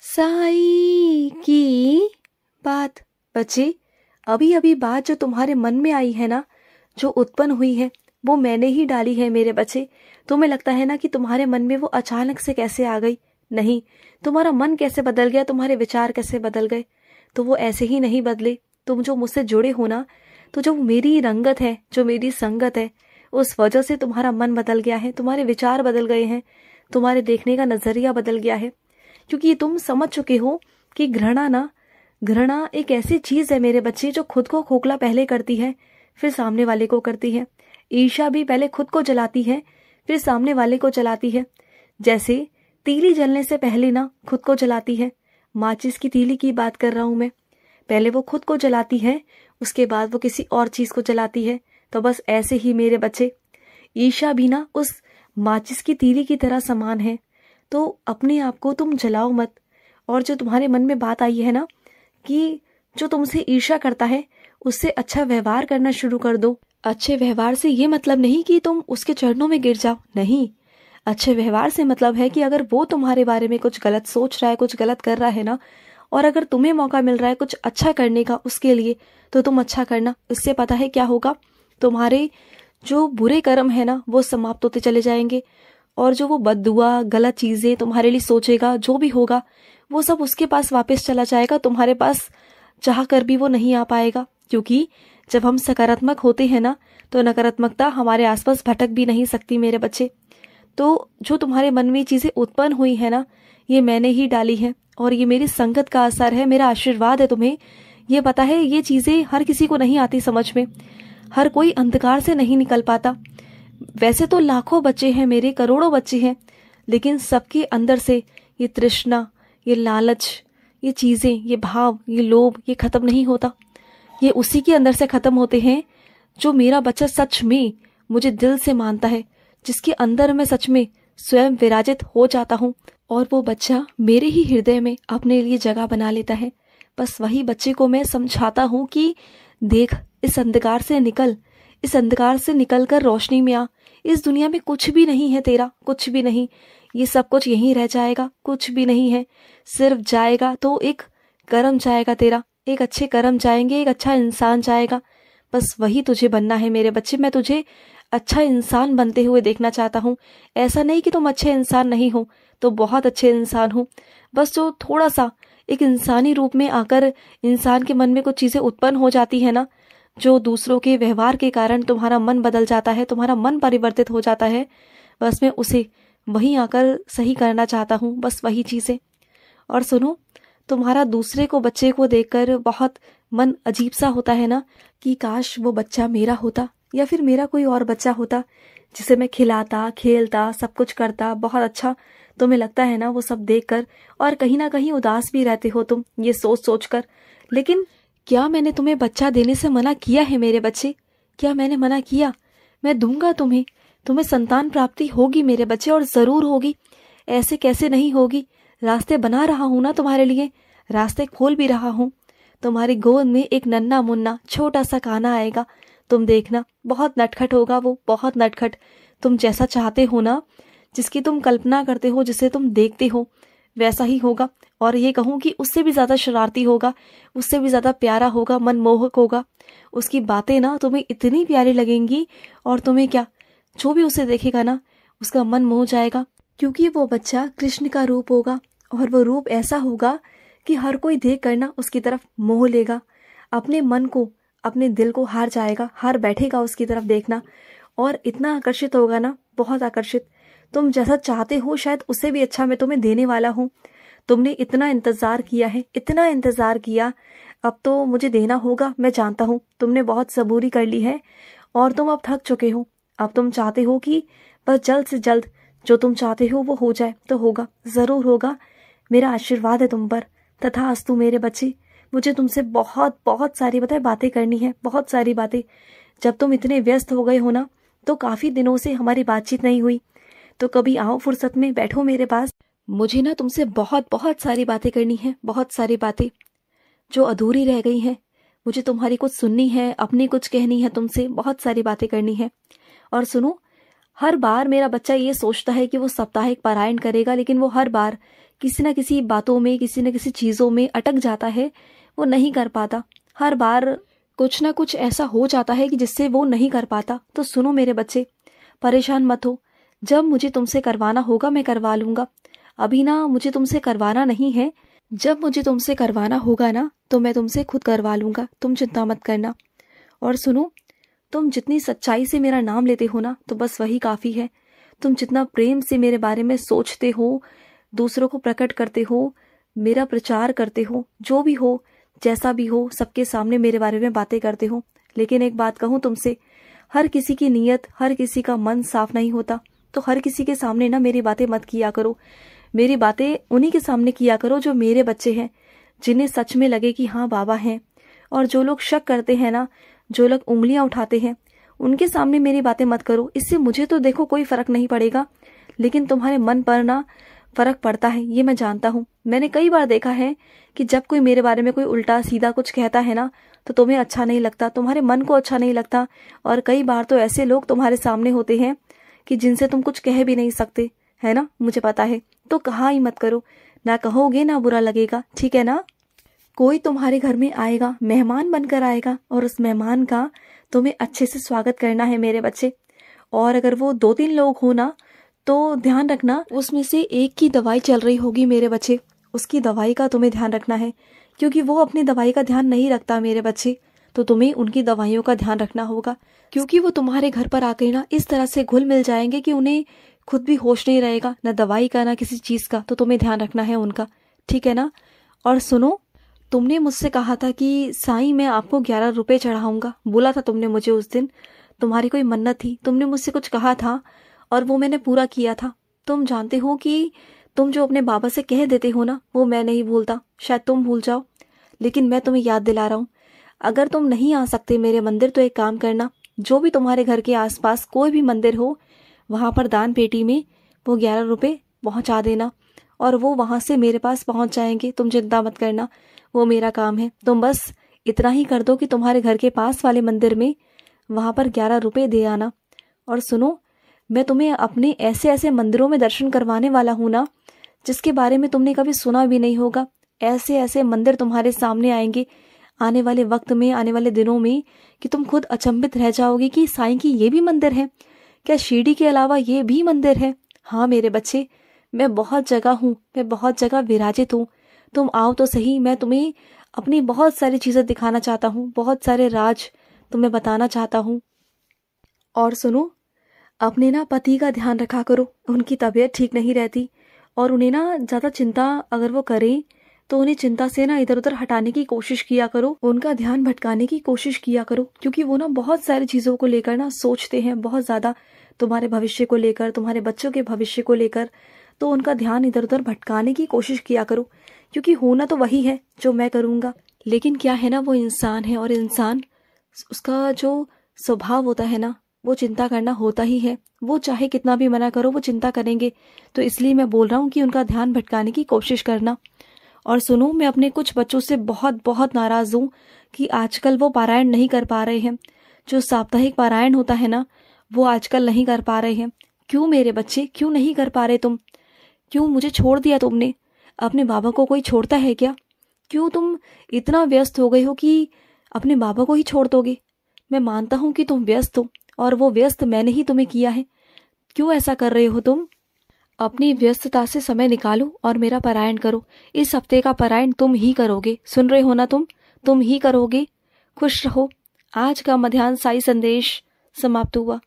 साई की बात। बच्चे, अभी अभी बात जो तुम्हारे मन में आई है ना, जो उत्पन्न हुई है, वो मैंने ही डाली है मेरे बच्चे। तुम्हें लगता है ना कि तुम्हारे मन में वो अचानक से कैसे आ गई? नहीं। तुम्हारा मन कैसे बदल गया, तुम्हारे विचार कैसे बदल गए? तो वो ऐसे ही नहीं बदले। तुम जो मुझसे जुड़े हो ना, तो जो मेरी रंगत है, जो मेरी संगत है, उस वजह से तुम्हारा मन बदल गया है, तुम्हारे विचार बदल गए हैं, तुम्हारे देखने का नजरिया बदल गया है। क्योंकि तुम समझ चुके हो कि घृणा एक ऐसी चीज है मेरे बच्चे, जो खुद को खोखला पहले करती है, फिर सामने वाले को करती है। ईर्ष्या भी पहले खुद को जलाती है, फिर सामने वाले को जलाती है। जैसे तीली जलने से पहले ना खुद को जलाती है। माचिस की तीली की बात कर रहा हूं मैं। पहले वो खुद को जलाती है, उसके बाद वो किसी और चीज को जलाती है। तो बस ऐसे ही मेरे बच्चे, ईर्ष्या भी ना उस माचिस की तीली की तरह समान है। तो अपने आप को तुम जलाओ मत। और जो तुम्हारे मन में बात आई है ना कि जो तुमसे ईर्ष्या करता है, उससे अच्छा व्यवहार करना शुरू कर दो। अच्छे व्यवहार से ये मतलब नहीं कि तुम उसके चरणों में गिर जाओ, नहीं। अच्छे व्यवहार से मतलब है कि अगर वो तुम्हारे बारे में कुछ गलत सोच रहा है, कुछ गलत कर रहा है ना, और अगर तुम्हें मौका मिल रहा है कुछ अच्छा करने का उसके लिए, तो तुम अच्छा करना। इससे पता है क्या होगा? तुम्हारे जो बुरे कर्म है ना, वो समाप्त होते चले जाएंगे। और जो वो बद्दुआ गलत चीजें तुम्हारे लिए सोचेगा, जो भी होगा, वो सब उसके पास वापस चला जाएगा। तुम्हारे पास चाह कर भी वो नहीं आ पाएगा। क्योंकि जब हम सकारात्मक होते हैं ना, तो नकारात्मकता हमारे आसपास भटक भी नहीं सकती मेरे बच्चे। तो जो तुम्हारे मन में चीजें उत्पन्न हुई है ना, ये मैंने ही डाली है, और ये मेरी संगत का असर है, मेरा आशीर्वाद है तुम्हें। ये पता है, ये चीजें हर किसी को नहीं आती समझ में। हर कोई अंधकार से नहीं निकल पाता। वैसे तो लाखों बच्चे हैं मेरे, करोड़ों बच्चे हैं, लेकिन सबके अंदर से ये तृष्णा, ये लालच, ये चीजें, ये भाव, ये लोभ, ये खत्म नहीं होता। ये उसी के अंदर से खत्म होते हैं जो मेरा बच्चा सच में मुझे दिल से मानता है, जिसके अंदर मैं सच में स्वयं विराजित हो जाता हूँ, और वो बच्चा मेरे ही हृदय में अपने लिए जगह बना लेता है। बस वही बच्चे को मैं समझाता हूँ कि देख, इस अंधकार से निकल, इस अंधकार से निकलकर रोशनी में आ। इस दुनिया में कुछ भी नहीं है तेरा, कुछ भी नहीं। ये सब कुछ यहीं रह जाएगा, कुछ भी नहीं है। सिर्फ जाएगा तो एक कर्म जाएगा तेरा, एक अच्छे कर्म जाएंगे, एक अच्छा इंसान जाएगा। बस वही तुझे बनना है मेरे बच्चे। मैं तुझे अच्छा इंसान बनते हुए देखना चाहता हूँ। ऐसा नहीं कि तुम अच्छे इंसान नहीं हो, तो बहुत अच्छे इंसान हो। बस जो थोड़ा सा एक इंसानी रूप में आकर इंसान के मन में कुछ चीजें उत्पन्न हो जाती है ना, जो दूसरों के व्यवहार के कारण तुम्हारा मन बदल जाता है, तुम्हारा मन परिवर्तित हो जाता है, बस मैं उसे वहीं आकर सही करना चाहता हूँ। बस वही चीजें। और सुनो, तुम्हारा दूसरे को, बच्चे को देखकर बहुत मन अजीब सा होता है ना, कि काश वो बच्चा मेरा होता, या फिर मेरा कोई और बच्चा होता जिसे मैं खिलाता, खेलता, सब कुछ करता, बहुत अच्छा। तुम्हें लगता है ना वो सब देखकर, और कहीं ना कहीं उदास भी रहते हो तुम ये सोच सोच कर। लेकिन क्या मैंने तुम्हें बच्चा देने से मना किया है मेरे बच्चे? क्या मैंने मना किया? मैं दूंगा तुम्हें। तुम्हें संतान प्राप्ति होगी मेरे बच्चे, और जरूर होगी। ऐसे कैसे नहीं होगी? रास्ते बना रहा हूं ना तुम्हारे लिए, रास्ते खोल भी रहा हूं। तुम्हारी गोद में एक नन्ना मुन्ना छोटा सा काना आएगा। तुम देखना, बहुत नटखट होगा वो, बहुत नटखट। तुम जैसा चाहते हो ना, जिसकी तुम कल्पना करते हो, जिसे तुम देखते हो, वैसा ही होगा। और ये कहूं कि उससे भी ज्यादा शरारती होगा, उससे भी ज्यादा प्यारा होगा, मनमोहक होगा। उसकी बातें ना तुम्हें इतनी प्यारी लगेंगी, और तुम्हें क्या, जो भी उसे देखेगा ना, उसका मन मोह जाएगा। क्योंकि वो बच्चा कृष्ण का रूप होगा, और वो रूप ऐसा होगा कि हर कोई देख कर ना उसकी तरफ मोह लेगा, अपने मन को, अपने दिल को हार जाएगा, हार बैठेगा उसकी तरफ देखना। और इतना आकर्षित होगा ना, बहुत आकर्षित। तुम जैसा चाहते हो शायद उससे भी अच्छा मैं तुम्हें देने वाला हूँ। तुमने इतना इंतजार किया है, इतना इंतजार किया, अब तो मुझे देना होगा। मैं जानता हूँ तुमने बहुत सबूरी कर ली है, और तुम अब थक चुके हो। अब तुम चाहते हो कि बस जल्द से जल्द जो तुम चाहते हो वो हो जाए, तो होगा, जरूर होगा। मेरा आशीर्वाद है तुम पर। तथास्तु मेरे बच्चे। मुझे तुमसे बहुत बहुत सारी बातें करनी है, बहुत सारी बातें। जब तुम इतने व्यस्त हो गए हो ना, तो काफी दिनों से हमारी बातचीत नहीं हुई, तो कभी आओ फुर्सत में, बैठो मेरे पास। मुझे ना तुमसे बहुत बहुत सारी बातें करनी है, बहुत सारी बातें जो अधूरी रह गई हैं। मुझे तुम्हारी कुछ सुननी है, अपनी कुछ कहनी है तुमसे, बहुत सारी बातें करनी है। और सुनो, हर बार मेरा बच्चा ये सोचता है कि वो साप्ताहिक पारायण करेगा, लेकिन वो हर बार किसी न किसी बातों में, किसी न किसी चीज़ों में अटक जाता है, वो नहीं कर पाता। हर बार कुछ ना कुछ ऐसा हो जाता है कि जिससे वो नहीं कर पाता। तो सुनो मेरे बच्चे, परेशान मत हो। जब मुझे तुमसे करवाना होगा मैं करवा लूँगा। अभी ना मुझे तुमसे करवाना नहीं है। जब मुझे तुमसे करवाना होगा ना तो मैं तुमसे खुद करवा लूँगा, तुम चिंता मत करना। और सुनो, तुम जितनी सच्चाई से मेरा नाम लेते हो ना तो बस वही काफ़ी है। तुम जितना प्रेम से मेरे बारे में सोचते हो, दूसरों को प्रकट करते हो, मेरा प्रचार करते हो, जो भी हो, जैसा भी हो, सबके सामने मेरे बारे में बातें करते हो। लेकिन एक बात कहूँ तुमसे, हर किसी की नीयत, हर किसी का मन साफ नहीं होता। तो हर किसी के सामने ना मेरी बातें मत किया करो। मेरी बातें उन्हीं के सामने किया करो जो मेरे बच्चे हैं, जिन्हें सच में लगे कि हाँ बाबा हैं। और जो लोग शक करते हैं ना, जो लोग उंगलियां उठाते हैं, उनके सामने मेरी बातें मत करो। इससे मुझे तो देखो कोई फर्क नहीं पड़ेगा, लेकिन तुम्हारे मन पर ना फर्क पड़ता है, ये मैं जानता हूँ। मैंने कई बार देखा है कि जब कोई मेरे बारे में कोई उल्टा सीधा कुछ कहता है ना तो तुम्हें अच्छा नहीं लगता, तुम्हारे मन को अच्छा नहीं लगता। और कई बार तो ऐसे लोग तुम्हारे सामने होते हैं कि जिनसे तुम कुछ कह भी नहीं सकते, है ना, मुझे पता है। तो कहा ही मत करो, ना कहोगे ना बुरा लगेगा, ठीक है ना। कोई तुम्हारे घर में आएगा, मेहमान बनकर आएगा, और उस मेहमान का तुम्हें अच्छे से स्वागत करना है मेरे बच्चे। और अगर वो 2-3 लोग हो ना तो ध्यान रखना उसमें से एक की दवाई चल रही होगी मेरे बच्चे, उसकी दवाई का तुम्हें ध्यान रखना है, क्योंकि वो अपनी दवाई का ध्यान नहीं रखता मेरे बच्चे। तो तुम्हें उनकी दवाइयों का ध्यान रखना होगा, क्योंकि वो तुम्हारे घर पर आकर ना इस तरह से घुल मिल जाएंगे कि उन्हें खुद भी होश नहीं रहेगा, ना दवाई का ना किसी चीज़ का। तो तुम्हें ध्यान रखना है उनका, ठीक है ना। और सुनो, तुमने मुझसे कहा था कि साईं मैं आपको 11 रुपये चढ़ाऊंगा, बोला था तुमने मुझे उस दिन। तुम्हारी कोई मन्नत थी, तुमने मुझसे कुछ कहा था और वो मैंने पूरा किया था। तुम जानते हो कि तुम जो अपने बाबा से कह देते हो ना वो मैं नहीं भूलता, शायद तुम भूल जाओ, लेकिन मैं तुम्हें याद दिला रहा हूँ। अगर तुम नहीं आ सकते मेरे मंदिर तो एक काम करना, जो भी तुम्हारे घर के आसपास कोई भी मंदिर हो वहाँ पर दान पेटी में वो 11 रुपये पहुँचा देना, और वो वहाँ से मेरे पास पहुँच जाएंगे। तुम चिंता मत करना, वो मेरा काम है। तुम बस इतना ही कर दो कि तुम्हारे घर के पास वाले मंदिर में वहाँ पर 11 रुपये दे आना। और सुनो, मैं तुम्हें अपने ऐसे ऐसे मंदिरों में दर्शन करवाने वाला हूँ ना जिसके बारे में तुमने कभी सुना भी नहीं होगा। ऐसे ऐसे मंदिर तुम्हारे सामने आएंगे आने वाले वक्त में, आने वाले दिनों में, कि तुम खुद अचंभित रह जाओगे कि साईं की ये भी मंदिर है क्या, शिरडी के अलावा ये भी मंदिर है। हाँ मेरे बच्चे, मैं बहुत जगह हूँ, मैं बहुत जगह विराजित हूँ। तुम आओ तो सही, मैं तुम्हें अपनी बहुत सारी चीज़ें दिखाना चाहता हूँ, बहुत सारे राज तुम्हें बताना चाहता हूँ। और सुनो, अपने ना पति का ध्यान रखा करो, उनकी तबीयत ठीक नहीं रहती, और उन्हें ना ज़्यादा चिंता अगर वो करें तो उन्हें चिंता से ना इधर उधर हटाने की कोशिश किया करो, उनका ध्यान भटकाने की कोशिश किया करो, क्योंकि वो ना बहुत सारी चीज़ों को लेकर ना सोचते हैं, बहुत ज़्यादा तुम्हारे भविष्य को लेकर, तुम्हारे बच्चों के भविष्य को लेकर। तो उनका ध्यान इधर उधर भटकाने की कोशिश किया करो, क्योंकि होना तो वही है जो मैं करूँगा। लेकिन क्या है ना, वो इंसान है, और इंसान उसका जो स्वभाव होता है ना वो चिंता करना होता ही है। वो चाहे कितना भी मना करो वो चिंता करेंगे। तो इसलिए मैं बोल रहा हूँ कि उनका ध्यान भटकाने की कोशिश करना। और सुनो, मैं अपने कुछ बच्चों से बहुत बहुत नाराज़ हूँ कि आजकल वो पारायण नहीं कर पा रहे हैं। जो साप्ताहिक पारायण होता है ना वो आजकल नहीं कर पा रहे हैं। क्यों मेरे बच्चे, क्यों नहीं कर पा रहे तुम? क्यों मुझे छोड़ दिया तुमने? अपने बाबा को कोई छोड़ता है क्या? क्यों तुम इतना व्यस्त हो गए हो कि अपने बाबा को ही छोड़ दोगे? मैं मानता हूँ कि तुम व्यस्त हो, और वो व्यस्त मैंने ही तुम्हें किया है। क्यों ऐसा कर रहे हो तुम? अपनी व्यस्तता से समय निकालो और मेरा पारायण करो। इस हफ्ते का पारायण तुम ही करोगे, सुन रहे हो ना, तुम ही करोगे। खुश रहो। आज का मध्याह्न साई संदेश समाप्त हुआ।